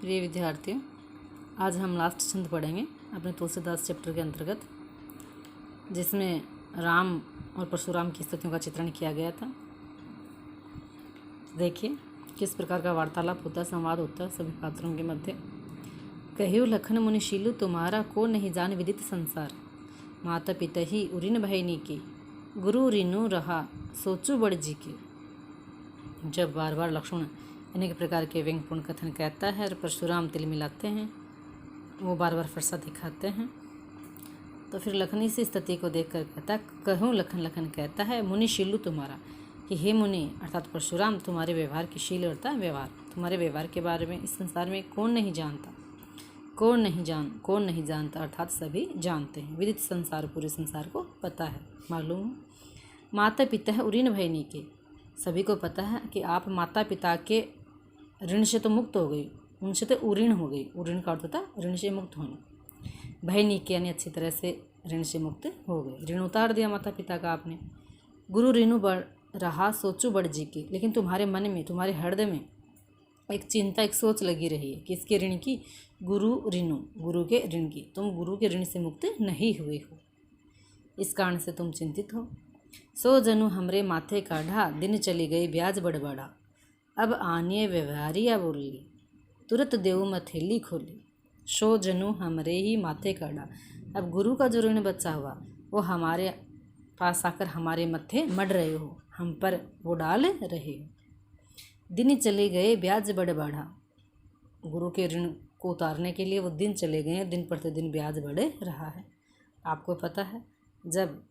प्रिय विद्यार्थियों, आज हम लास्ट छंद पढ़ेंगे अपने तुलसीदास चैप्टर के अंतर्गत, जिसमें राम और परशुराम की स्थितियों का चित्रण किया गया था। देखिए किस प्रकार का वार्तालाप होता है, संवाद होता है सभी पात्रों के मध्य। कहियो लखन मुनिशीलु तुम्हारा, को नहीं जान विदित संसार। माता पिता ही उरिन भयनी की, गुरु ऋनु रहा सोचू बड़ जी के। जब बार बार लक्ष्मण अनेक प्रकार के व्यंग्यपूर्ण कथन कहता है और परशुराम तिल मिलाते हैं, वो बार बार फरसा दिखाते हैं, तो फिर लखन इसी स्थिति को देखकर कहता है, कहूँ लखन लखन कहता है मुनि शीलु तुम्हारा, कि हे मुनि अर्थात परशुराम, तुम्हारे व्यवहार की शील होता है व्यवहार, तुम्हारे व्यवहार के बारे में इस संसार में कौन नहीं जानता, कौन नहीं जानता अर्थात सभी जानते हैं। विदित संसार, पूरे संसार को पता है, मालूम। माता पिता है उरीन भयनी के, सभी को पता है कि आप माता पिता के ऋण से तो मुक्त हो गई, उनसे तो उऋण हो गई। उऋण का अर्थ होता है ऋण से मुक्त होना। भयनी के यानी अच्छी तरह से ऋण से मुक्त हो गए, ऋण उतार दिया माता पिता का आपने। गुरु ऋणु बढ़ रहा सोचू बड़ जी की, लेकिन तुम्हारे मन में, तुम्हारे हृदय में एक चिंता, एक सोच लगी रही है। किसके ऋण की? गुरु ऋणु, गुरु के ऋण की। तुम गुरु के ऋण से मुक्त नहीं हुए हो, इस कारण से तुम चिंतित हो। सो जनु हमरे माथे काढ़ा, दिन चली गई ब्याज बढ़ बढ़ा। अब आनिए व्यवहारिया बोली, तुरंत देव मथेली खोली। सो जनु हमरे ही माथे काढ़ा, अब गुरु का जो ऋण बचा हुआ वो हमारे पास आकर हमारे मत्थे मढ़ रहे हो, हम पर वो डाल रहे हो। दिन चले गए ब्याज बढ़ बढ़ा, गुरु के ऋण को उतारने के लिए वो दिन चले गए, दिन प्रतिदिन ब्याज बढ़ रहा है। आपको पता है, जब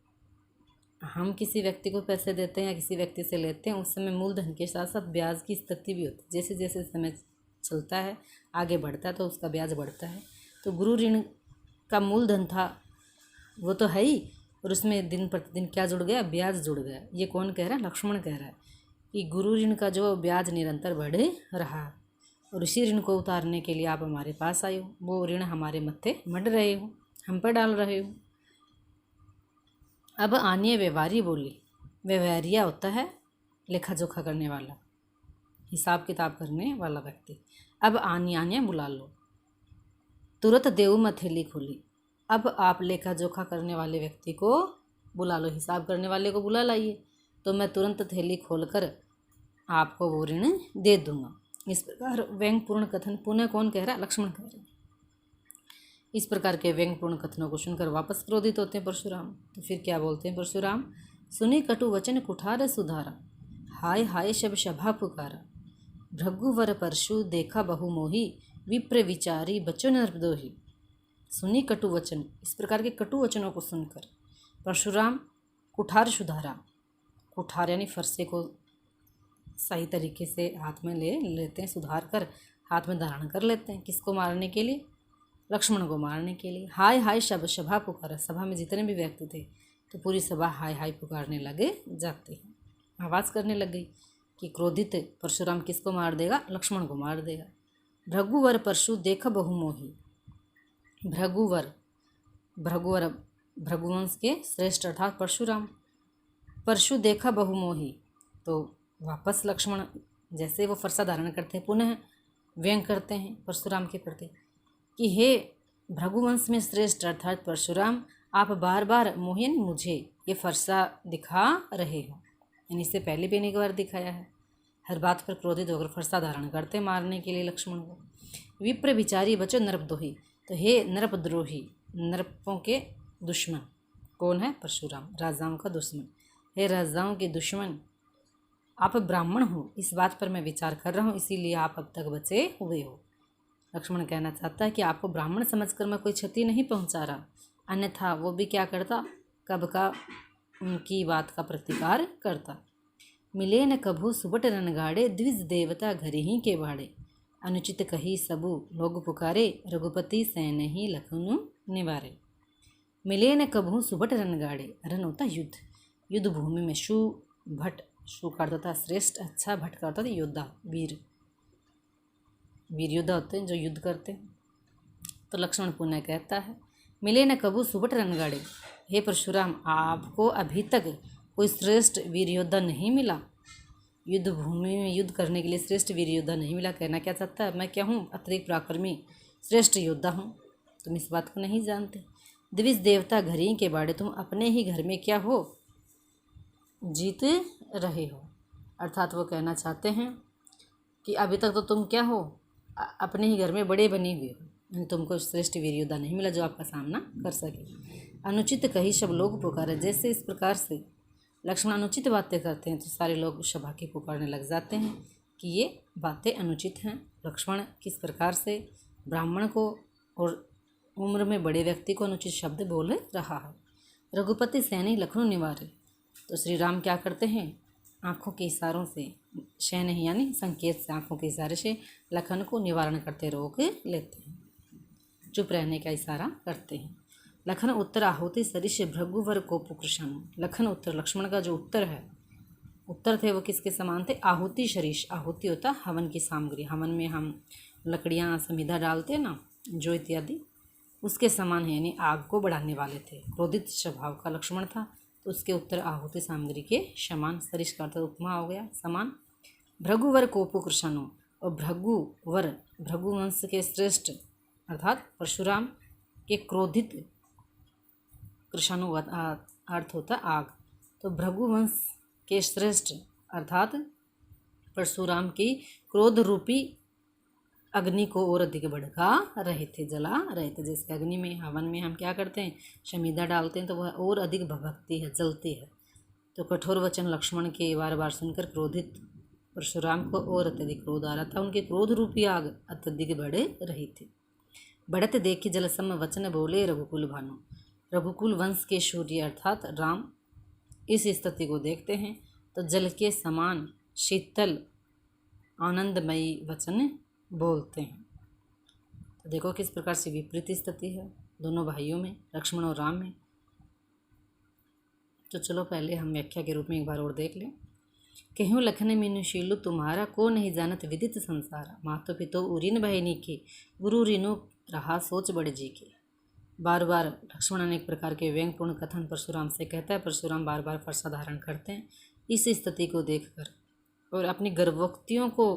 हम किसी व्यक्ति को पैसे देते हैं या किसी व्यक्ति से लेते हैं, उस समय मूलधन के साथ साथ ब्याज की स्थिति भी होती है। जैसे जैसे समय चलता है, आगे बढ़ता है, तो उसका ब्याज बढ़ता है। तो गुरु ऋण का मूलधन था वो तो है ही, और उसमें दिन प्रतिदिन क्या जुड़ गया? ब्याज जुड़ गया। ये कौन कह रहा है? लक्ष्मण कह रहा है कि गुरु ऋण का जो ब्याज निरंतर बढ़ रहा है, और इसी ऋण को उतारने के लिए आप हमारे पास आए हो। वो ऋण हमारे मत्थे मढ़ रहे हो, हम पर डाल रहे हो। अब आनिए व्यवहारी बोली, व्यवहारिया होता है लेखा जोखा करने वाला, हिसाब किताब करने वाला व्यक्ति। अब आनिया बुला लो, तुरंत देव मथेली खुली। अब आप लेखा जोखा करने वाले व्यक्ति को बुला लो, हिसाब करने वाले को बुला लाइए, तो मैं तुरंत थैली खोलकर आपको वो ऋण दे दूंगा। इस प्रकार व्यंग्यपूर्ण कथन पुनः कौन कह रहा है? लक्ष्मण कह रहे हैं। इस प्रकार के व्यंग्यपूर्ण कथनों को सुनकर वापस क्रोधित होते हैं परशुराम। तो फिर क्या बोलते हैं परशुराम? सुनी कटु वचन कुठार सुधारा, हाय हाय शब शभा पुकारा। भृगुवर परशु देखा बहु मोही, विप्र विचारी बचन नरदोही। सुनी कटु वचन, इस प्रकार के कटु वचनों को सुनकर परशुराम कुठार सुधारा, कुठार यानी फरसे को सही तरीके से हाथ में ले लेते हैं, सुधार कर हाथ में धारण कर लेते हैं। किसको मारने के लिए? लक्ष्मण को मारने के लिए। हाय हाय शब सभा पुकारा, सभा में जितने भी व्यक्ति थे तो पूरी सभा हाय हाय पुकारने लगे जाते हैं, आवाज़ करने लग गई कि क्रोधित परशुराम किसको मार देगा? लक्ष्मण को मार देगा। भृगुवर परशु देख बहुमोही, भृगुवर, भृगुवर भृगुवंश के श्रेष्ठ अर्थात परशुराम। परशु देखा बहुमोही, तो वापस लक्ष्मण जैसे वो फरसा धारण करते हैं, पुनः व्यंग करते हैं परशुराम के प्रति कि हे भृगुवंश में श्रेष्ठ अर्थात परशुराम, आप बार बार मोही यानी मुझे ये फरसा दिखा रहे हो। यानी इससे पहले भी एक बार दिखाया है। हर बात पर क्रोधित होकर फरसा धारण करते मारने के लिए लक्ष्मण को। विप्र विचारी बचो नरपद्रोही, तो हे नरपद्रोही, नरपों के दुश्मन कौन है? परशुराम, राजाओं का दुश्मन। हे राजाओं के दुश्मन, आप ब्राह्मण हो, इस बात पर मैं विचार कर रहा हूँ, इसीलिए आप अब तक बचे हुए हो। लक्ष्मण कहना चाहता है कि आपको ब्राह्मण समझकर मैं कोई क्षति नहीं पहुंचा रहा, अन्यथा वो भी क्या करता? कब का उनकी बात का प्रतिकार करता। मिले न कभू सुबट रनगाड़े, द्विज देवता घर ही के बाड़े। अनुचित कही सबू लोग पुकारे, रघुपति सैन ही लखनऊ निवारे। मिले न कभू सुबट रनगाड़े, रन होता युद्ध, युद्ध भूमि में शु भट, शु करता था श्रेष्ठ, अच्छा, भट करता था योद्धा, वीर, वीर योद्धा होते हैं जो युद्ध करते हैं। तो लक्ष्मण पुनः कहता है, मिले न कबू सुबट रनगाड़े, हे परशुराम, आपको अभी तक कोई श्रेष्ठ वीर योद्धा नहीं मिला। युद्ध भूमि में युद्ध करने के लिए श्रेष्ठ वीर योद्धा नहीं मिला। कहना क्या चाहता है, मैं क्या हूँ, अतिरिक्त पराक्रमी श्रेष्ठ योद्धा हूँ, तुम इस बात को नहीं जानते। दिविज देवता घरी के बाड़े, तुम अपने ही घर में क्या हो, जीत रहे हो। अर्थात वो कहना चाहते हैं कि अभी तक तो तुम क्या हो, अपने ही घर में बड़े बने हुए हो, तुमको श्रेष्ठ वीर योद्धा नहीं मिला जो आपका सामना कर सके। अनुचित कही सब लोग पुकारे, जैसे इस प्रकार से लक्ष्मण अनुचित बातें करते हैं तो सारे लोग सभा के पुकारने लग जाते हैं कि ये बातें अनुचित हैं। लक्ष्मण किस प्रकार से ब्राह्मण को और उम्र में बड़े व्यक्ति को अनुचित शब्द बोल रहा है। रघुपति सैनी लखनऊ निवारे, तो श्री राम क्या करते हैं, आँखों के इशारों से, शयन यानी संकेत से, आँखों के इशारे से लखन को निवारण करते रोक लेते हैं, चुप रहने का इशारा करते हैं। लखन उत्तर आहुति सरिष भृगुवर को पुकृषानु, लखन उत्तर, लक्ष्मण का जो उत्तर है, उत्तर थे वो किसके समान थे, आहुति शरीष, आहुति होता हवन की सामग्री, हवन में हम लकड़ियाँ समिधा डालते हैं ना, जो इत्यादि, उसके समान है, यानी आग को बढ़ाने वाले थे। क्रोधित स्वभाव का लक्ष्मण था तो उसके उत्तर आहुति सामग्री के समान, सरिष का अर्थ उपमा हो गया, समान। भृगुवर कोपु कृषाणु, और भृगुवर, भृगुवंश के श्रेष्ठ अर्थात परशुराम के क्रोधित, कृषाणु अर्थ होता आग, तो भृगुवंश के श्रेष्ठ अर्थात परशुराम की क्रोध रूपी अग्नि को और अधिक भड़का रहे थे, जला रहे थे। जैसे अग्नि में, हवन में हम क्या करते हैं, शमीदा डालते हैं तो वह और अधिक भभकती है, जलती है। तो कठोर वचन लक्ष्मण के बार बार सुनकर क्रोधित परशुराम को और अत्यधिक क्रोध आ रहा था, उनके क्रोध रूपी आग अत्यधिक बढ़े रही थी। बढ़ते देखी जलसम वचन बोले रघुकुल भानु, रघुकुल वंश के सूर्य अर्थात राम इस स्थिति को देखते हैं तो जल के समान शीतल आनंदमयी वचन बोलते हैं। तो देखो किस प्रकार से विपरीत स्थिति है दोनों भाइयों में, लक्ष्मण और राम में। तो चलो पहले हम व्याख्या के रूप में एक बार और देख लें। कहूँ लखन मीनुशीलु तुम्हारा, को नहीं जानत विदित संसार, मातो पितो उरिन बहनी के, गुरु ऋनु रहा सोच बड़े जी के। बार बार लक्ष्मण अनेक प्रकार के व्यंगपूर्ण कथन परशुराम से कहता है। परशुराम बार बार फरसा धारण करते हैं। इस स्थिति को देखकर और अपनी गर्भोक्तियों को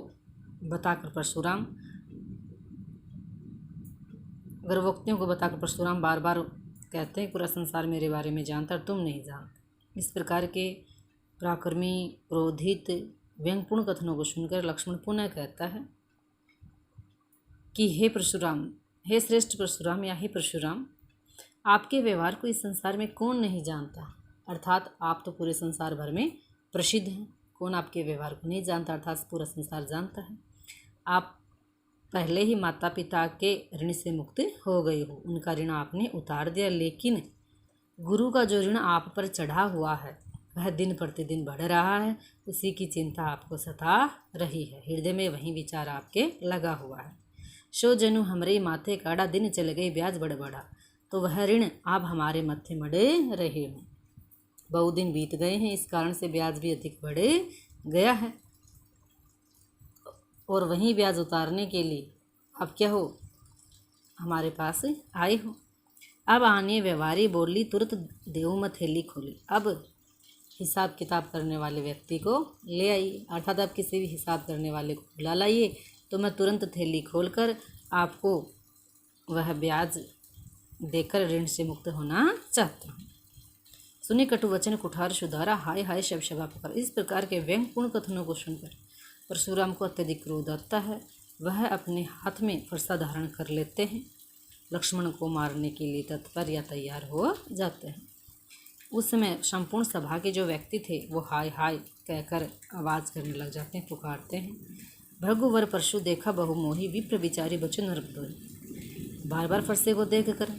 बताकर परशुराम, गर्भोक्तियों को बताकर परशुराम बार बार कहते हैं पूरा संसार मेरे बारे में जानता और तुम नहीं जानते। इस प्रकार के पराक्रमी क्रोधित व्यंगपूर्ण कथनों को सुनकर लक्ष्मण पुनः कहता है कि हे परशुराम, हे श्रेष्ठ परशुराम या हे परशुराम, आपके व्यवहार को इस संसार में कौन नहीं जानता, अर्थात आप तो पूरे संसार भर में प्रसिद्ध हैं, कौन आपके व्यवहार को नहीं जानता, अर्थात पूरा संसार जानता है। आप पहले ही माता पिता के ऋण से मुक्त हो गए हो, उनका ऋण आपने उतार दिया, लेकिन गुरु का जो ऋण आप पर चढ़ा हुआ है वह दिन प्रतिदिन बढ़ रहा है, उसी की चिंता आपको सता रही है। हृदय में वही विचार आपके लगा हुआ है। शो जनु हमरे माथे काड़ा, दिन चल गई ब्याज बढ़ बढ़ा, तो वह ऋण आप हमारे मत्थे मड़े रहे हो। बहुत दिन बीत गए हैं, इस कारण से ब्याज भी अधिक बढ़े गया है, और वहीं ब्याज उतारने के लिए आप क्या हो, हमारे पास आए हो। अब आने व्यवहारी बोली, तुरंत देव मत थैली खोली। अब हिसाब किताब करने वाले व्यक्ति को ले आइए, अर्थात आप किसी भी हिसाब करने वाले को बुला लाइए, तो मैं तुरंत थैली खोलकर आपको वह ब्याज देकर ऋण से मुक्त होना चाहता हूँ। सुनी कटु वचन कुठार सुधारा, हाय हाय शब शबा पुकार। इस प्रकार के व्यंगपूर्ण कथनों को सुनकर परशुराम को अत्यधिक क्रोध आता है। वह अपने हाथ में फरसा धारण कर लेते हैं, लक्ष्मण को मारने के लिए तत्पर या तैयार हो जाते हैं। उस समय संपूर्ण सभा के जो व्यक्ति थे वो हाय हाय कहकर आवाज़ करने लग जाते हैं, पुकारते हैं। भृगुवर परशु देखा बहुमोही, विप्र विचारी बचन नरपतोई। बार बार फरसे को देख कर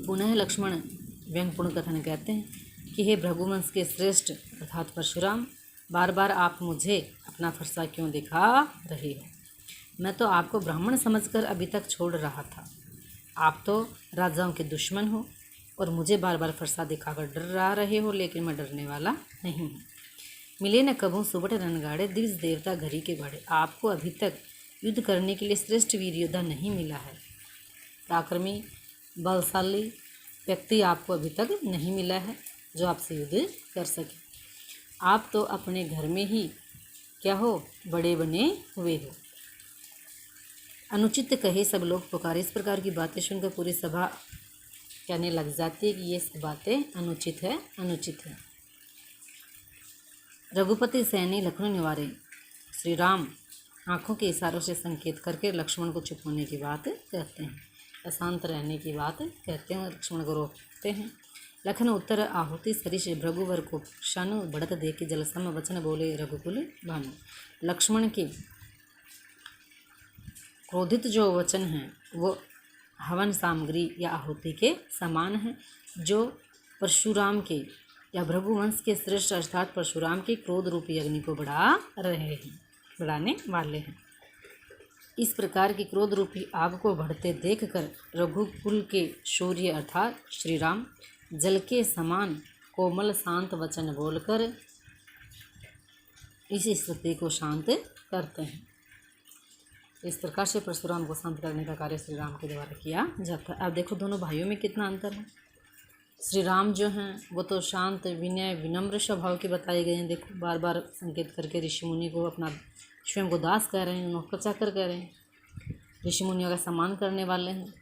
पुनः लक्ष्मण व्यंगपूर्ण कथन कहते हैं कि हे भृगुवंश के श्रेष्ठ अर्थात परशुराम, बार बार आप मुझे अपना फरसा क्यों दिखा रहे हो? मैं तो आपको ब्राह्मण समझकर अभी तक छोड़ रहा था। आप तो राजाओं के दुश्मन हो और मुझे बार बार फरसा दिखाकर डरा रहे हो, लेकिन मैं डरने वाला नहीं हूँ। मिले न कभू सुबट रणगाड़े, दिवस देवता घरी के बड़े। आपको अभी तक युद्ध करने के लिए श्रेष्ठ वीर योद्धा नहीं मिला है, पराक्रमी बलशाली व्यक्ति आपको अभी तक नहीं मिला है जो आपसे युद्ध कर सके। आप तो अपने घर में ही क्या हो, बड़े बने हुए हो। अनुचित कहे सब लोग पुकारे। इस प्रकार की बातें सुनकर पूरी सभा कहने लग जाती है कि ये सब बातें अनुचित है, अनुचित है। रघुपति सैनी लखनऊ निवारे। श्री राम आँखों के इशारों से संकेत करके लक्ष्मण को चुप होने की बात कहते हैं, अशांत रहने की बात कहते हैं, लक्ष्मण को रोकते हैं। लखन उत्तर आहुति सरिष भृगुवर को शन बढ़त देख के जलसम वचन बोले रघुकुल भानु। लक्ष्मण के क्रोधित जो वचन हैं वो हवन सामग्री या आहुति के समान है, जो परशुराम के या भृगुवंश के श्रेष्ठ अर्थात परशुराम के क्रोध रूपी अग्नि को बढ़ाने वाले हैं। इस प्रकार की क्रोध रूपी आग को बढ़ते देखकर रघुकुल के शौर्य अर्थात श्री राम जल के समान कोमल शांत वचन बोलकर इस स्थिति को शांत करते हैं। इस प्रकार से परशुराम को शांत करने का कार्य श्री राम के द्वारा किया जाता है। अब देखो दोनों भाइयों में कितना अंतर है। श्री राम जो हैं वो तो शांत विनय विनम्र स्वभाव के बताए गए हैं। देखो बार बार संकेत करके ऋषि मुनि को अपना स्वयं को दास कह रहे हैं, नौकर चाकर कह रहे हैं, ऋषि मुनियों का सम्मान करने वाले हैं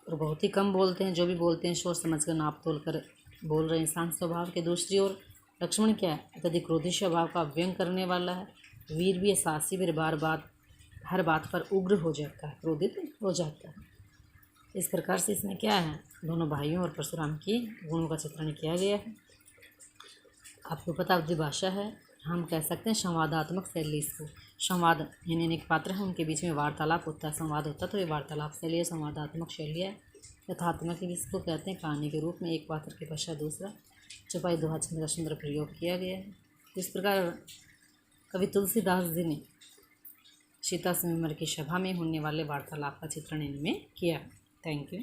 और बहुत ही कम बोलते हैं। जो भी बोलते हैं सोच समझ कर नाप तोल कर बोल रहे हैं, शांत स्वभाव के। दूसरी ओर लक्ष्मण क्या है, अत्यधिक क्रोधी स्वभाव का व्यंग करने वाला है, वीर भी साहसी भी, हर बात पर उग्र हो जाता है, क्रोधित हो जाता है। इस प्रकार से इसमें क्या है, दोनों भाइयों और परशुराम की गुणों का चित्रण किया गया है। आपको पता अवधि भाषा है, हम कह सकते हैं संवादात्मक शैली इसको। संवाद यानी अनेक पात्र हैं, उनके बीच में वार्तालाप होता है, संवाद होता है, तो ये वार्तालाप शैली है, संवादात्मक शैली है। यथात्मक इसको कहते हैं, कहानी के रूप में एक पात्र के पश्चात दूसरा चौपाई दोहा छंद का सुंदर प्रयोग किया गया है। इस प्रकार कवि तुलसीदास जी ने सीता स्वयंवर की सभा में होने वाले वार्तालाप का चित्रण इनमें किया। Thank you.